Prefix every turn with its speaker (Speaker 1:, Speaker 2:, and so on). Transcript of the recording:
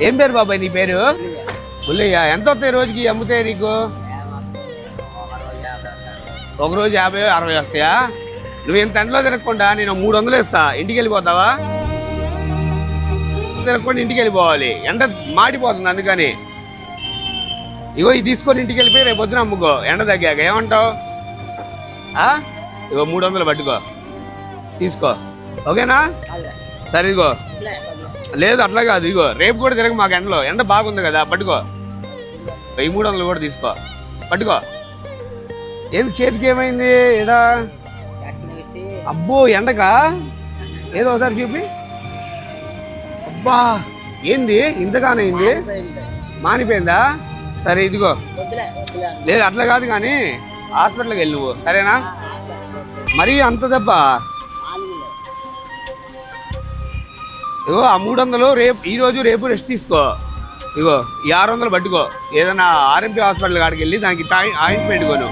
Speaker 1: ఏం పేరు బాబాయ్ నీ పేరు? బుల్లయ్య. ఎంత వస్తాయి రోజుకి అమ్ముతే నీకు? ఒక రోజు 50-60 వస్తాయా? నువ్వు ఇంత ఎండలో తిరగకుండా నేను 300 ఇస్తా, ఇంటికి వెళ్ళిపోతావా? తిరగకుండా ఇంటికి వెళ్ళిపోవాలి, ఎండ మాడిపోతుంది. అందుకని ఇగో ఇది తీసుకొని ఇంటికి వెళ్ళిపోయి రేపు పొద్దున అమ్ముకో, ఎండ తగ్గాక. ఏమంటావు? ఇగో 300 పట్టుకో, తీసుకో. ఓకేనా? సరే ఇగో. లేదు అట్లా కాదు, ఇగో రేపు కూడా తిరగ మాకు ఎండలో, ఎండ బాగుంది కదా, పట్టుకో. 300 కూడా తీసుకో, పట్టుకో. ఏంది చేతికి ఏమైంది ఎడా? అబ్బో ఎండకా? ఏదో ఒకసారి చూపి. అబ్బా ఏంది ఇంతగానైంది? మానిపోయిందా? సరే ఇదిగో. లేదు అట్లా కాదు కానీ హాస్పిటల్కి వెళ్ళి నువ్వు, సరేనా? మరీ అంత దెబ్బ. ఇగో ఆ 300 రేపు, ఈరోజు రేపు రెస్ట్ తీసుకో. ఇగో ఈ 600 పట్టుకో, ఏదైనా ఆర్ఎంపీ హాస్పిటల్ కాడికి వెళ్ళి దానికి ఆయింట్మెంట్ కొను.